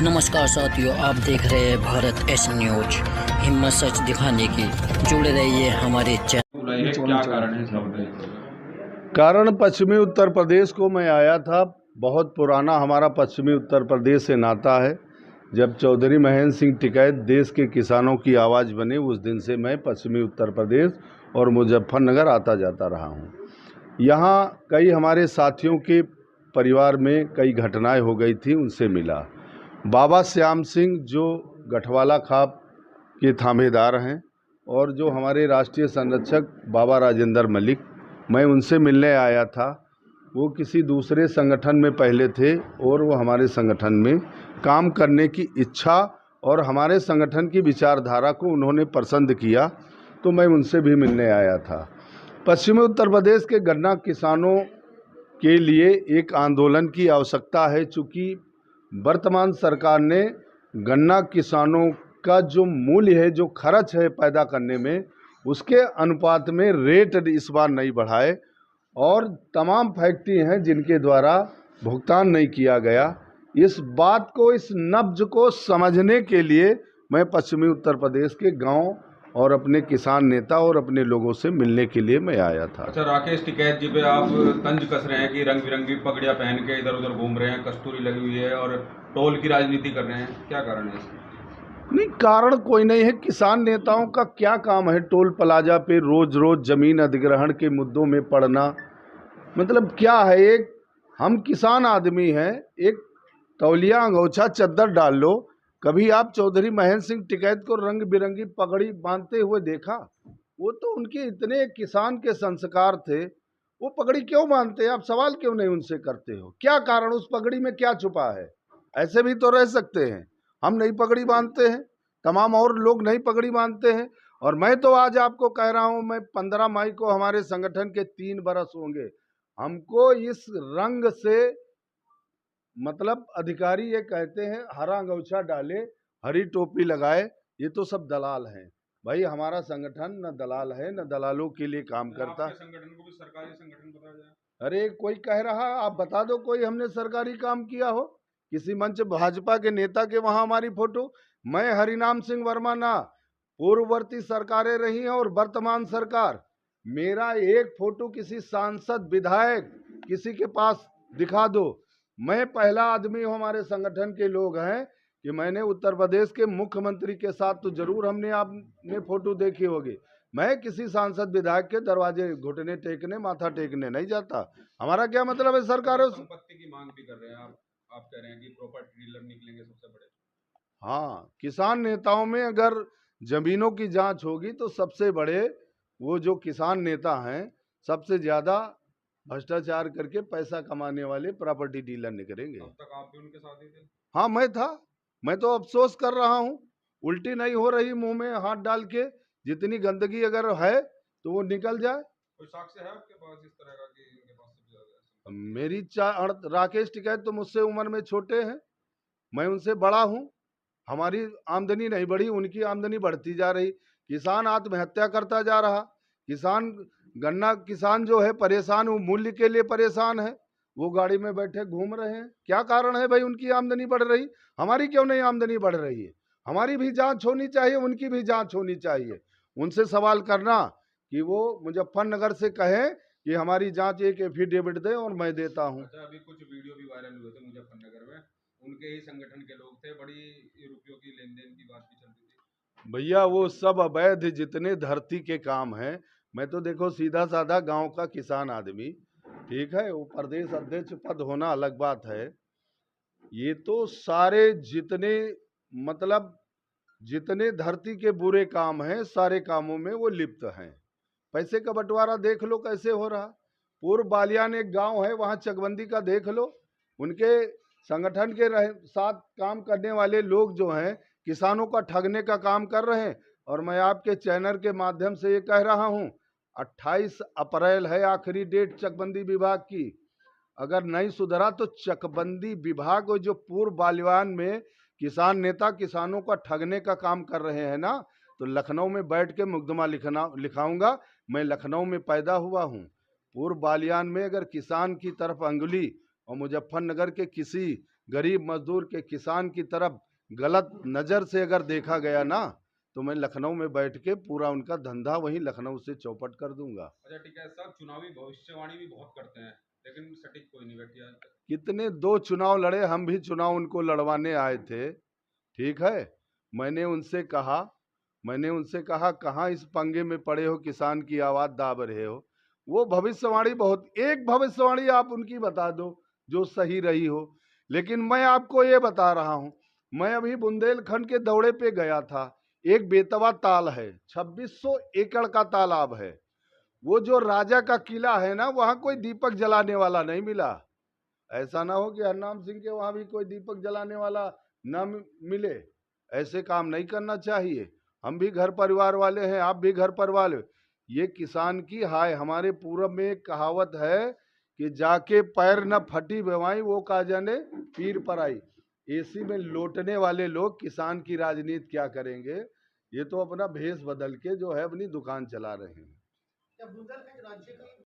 नमस्कार साथियों, आप देख रहे हैं भारत एस न्यूज। हिम्मत सच दिखाने की, जुड़े रहिए हमारे चैनल। क्या कारण है इसका बताइए। कारण पश्चिमी उत्तर प्रदेश को मैं आया था। बहुत पुराना हमारा पश्चिमी उत्तर प्रदेश से नाता है। जब चौधरी महेंद्र सिंह टिकैत देश के किसानों की आवाज़ बने, उस दिन से मैं पश्चिमी उत्तर प्रदेश और मुजफ्फरनगर आता जाता रहा हूँ। यहाँ कई हमारे साथियों के परिवार में कई घटनाएं हो गई थी, उनसे मिला। बाबा श्याम सिंह जो गठवाला खाप के थामेदार हैं और जो हमारे राष्ट्रीय संरक्षक बाबा राजेंद्र मलिक, मैं उनसे मिलने आया था। वो किसी दूसरे संगठन में पहले थे और वो हमारे संगठन में काम करने की इच्छा और हमारे संगठन की विचारधारा को उन्होंने पसंद किया, तो मैं उनसे भी मिलने आया था। पश्चिमी उत्तर प्रदेश के गन्ना किसानों के लिए एक आंदोलन की आवश्यकता है, चूँकि वर्तमान सरकार ने गन्ना किसानों का जो मूल्य है, जो खर्च है पैदा करने में, उसके अनुपात में रेट इस बार नहीं बढ़ाए और तमाम फैक्ट्री हैं जिनके द्वारा भुगतान नहीं किया गया। इस बात को, इस नब्ज को समझने के लिए मैं पश्चिमी उत्तर प्रदेश के गांव और अपने किसान नेता और अपने लोगों से मिलने के लिए मैं आया था। अच्छा, राकेश टिकैत जी पे आप तंज कस रहे हैं कि रंग बिरंगी पगड़ियां पहन के इधर उधर घूम रहे हैं, कस्तूरी लगी हुई है और टोल की राजनीति कर रहे हैं, क्या कारण है इसका? नहीं, कारण कोई नहीं है। किसान नेताओं का क्या काम है टोल प्लाजा पे रोज रोज जमीन अधिग्रहण के मुद्दों में पड़ना? मतलब क्या है? एक हम किसान आदमी हैं, एक तौलिया अंगोछा चद्दर डाल लो। कभी आप चौधरी महेंद्र सिंह टिकैत को रंग बिरंगी पगड़ी बांधते हुए देखा? वो तो उनके इतने किसान के संस्कार थे, वो पगड़ी क्यों बांधते हैं? आप सवाल क्यों नहीं उनसे करते हो? क्या कारण, उस पगड़ी में क्या छुपा है? ऐसे भी तो रह सकते हैं। हम नहीं पगड़ी बांधते हैं, तमाम और लोग नहीं पगड़ी बांधते हैं। और मैं तो आज आपको कह रहा हूं, मैं 15 मई को हमारे संगठन के 3 बरस होंगे। हमको इस रंग से मतलब, अधिकारी ये कहते हैं हरा अंगोछा डाले, हरी टोपी लगाए, ये तो सब दलाल हैं। भाई हमारा संगठन न दलाल है, न दलालों के लिए काम करता। आपके संगठन को भी सरकारी संगठन बताया जाए। अरे कोई कह रहा, आप बता दो कोई हमने सरकारी काम किया हो किसी मंच भाजपा के नेता के वहां हमारी फोटो। मैं हरिनाम सिंह वर्मा ना, पूर्ववर्ती सरकारें रही हैं और वर्तमान सरकार, मेरा एक फोटो किसी सांसद विधायक किसी के पास दिखा दो। मैं पहला आदमी हूं, हमारे संगठन के लोग हैं, कि मैंने उत्तर प्रदेश के मुख्यमंत्री के साथ तो जरूर हमने आपने फोटो देखी होगी। मैं किसी सांसद विधायक के दरवाजे घुटने टेकने, माथा टेकने नहीं जाता। हमारा क्या मतलब है सरकारों से? संपत्ति की मांग भी कर रहे हैं आप कह रहे हैं कि प्रॉपर्टी डीलर निकलेंगे सबसे बड़े। हाँ, किसान नेताओं में अगर जमीनों की जांच होगी तो सबसे बड़े वो जो किसान नेता हैं, सबसे ज्यादा भ्रष्टाचार करके पैसा कमाने वाले प्रॉपर्टी डीलर निकलेंगे। अब तक आप भी उनके साथ ही थे। हाँ, मैं था। मैं तो अफसोस कर रहा हूँ, उल्टी नहीं हो रही मुंह में हाथ डाल के। जितनी गंदगी अगर है तो वो निकल जाए। कोई साक्ष्य है आपके पास इस तरह का कि इनके पास सबसे ज्यादा? मेरी राकेश टिकैत तो मुझसे उम्र में छोटे हैं, मैं उनसे बड़ा हूँ। हमारी आमदनी नहीं बढ़ी, उनकी आमदनी बढ़ती जा रही। किसान आत्महत्या करता जा रहा। किसान, गन्ना किसान जो है परेशान, वो मूल्य के लिए परेशान है। वो गाड़ी में बैठे घूम रहे हैं। क्या कारण है भाई उनकी आमदनी बढ़ रही, हमारी क्यों नहीं आमदनी बढ़ रही है? हमारी भी जांच होनी चाहिए, उनकी भी जांच होनी चाहिए। उनसे सवाल करना कि वो मुजफ्फरनगर से कहें कि हमारी जांच, एक एफिडेविट दें और मैं देता हूँ। अच्छा, अभी कुछ वीडियो भी वायरल हुए थे मुजफ्फरनगर में, उनके ही संगठन के लोग थे, बड़ी रुपयों की लेन देन की बात भी चल रही थी। भैया वो सब अवैध जितने धरती के काम हैं, मैं तो देखो सीधा साधा गांव का किसान आदमी, ठीक है, वो प्रदेश अध्यक्ष पद होना अलग बात है। ये तो सारे जितने, मतलब जितने धरती के बुरे काम हैं, सारे कामों में वो लिप्त हैं। पैसे का बंटवारा देख लो कैसे हो रहा। पूर्व बालियान एक गांव है, वहां चकबंदी का देख लो। उनके संगठन के साथ काम करने वाले लोग जो हैं, किसानों का ठगने का काम कर रहे हैं। और मैं आपके चैनल के माध्यम से ये कह रहा हूं, 28 अप्रैल है आखिरी डेट चकबंदी विभाग की। अगर नहीं सुधरा तो चकबंदी विभाग, जो पूर्व बालियान में किसान नेता किसानों का ठगने का काम कर रहे हैं ना, तो लखनऊ में बैठ के मुकदमा लिखाऊंगा। मैं लखनऊ में पैदा हुआ हूँ। पूर्व बालियान में अगर किसान की तरफ अंगुली और मुजफ्फरनगर के किसी गरीब मजदूर के किसान की तरफ गलत नज़र से अगर देखा गया ना, तो मैं लखनऊ में बैठ के पूरा उनका धंधा वहीं लखनऊ से चौपट कर दूंगा। अच्छा ठीक है साहब, चुनावी भविष्यवाणी भी बहुत करते हैं लेकिन सटीक कोई नहीं बैठी आज तक। कितने 2 चुनाव लड़े, हम भी चुनाव उनको लड़वाने आए थे, ठीक है। मैंने उनसे कहा कहाँ इस पंगे में पड़े हो, किसान की आवाज़ दाब रहे हो। वो भविष्यवाणी बहुत, एक भविष्यवाणी आप उनकी बता दो जो सही रही हो। लेकिन मैं आपको ये बता रहा हूँ, मैं अभी बुंदेलखंड के दौरे पे गया था। एक बेतवा ताल है, 2600 एकड़ का तालाब है। वो जो राजा का किला है ना, वहाँ कोई दीपक जलाने वाला नहीं मिला। ऐसा ना हो कि हरनाम सिंह के वहाँ भी कोई दीपक जलाने वाला न मिले। ऐसे काम नहीं करना चाहिए। हम भी घर परिवार वाले हैं, आप भी घर परिवार। ये किसान की हाय, हमारे पूरब में एक कहावत है कि जाके पैर न फटी बेवाई वो का जाने पीर पर आई। एसी में लौटने वाले लोग किसान की राजनीति क्या करेंगे? ये तो अपना भेष बदल के जो है अपनी दुकान चला रहे हैं।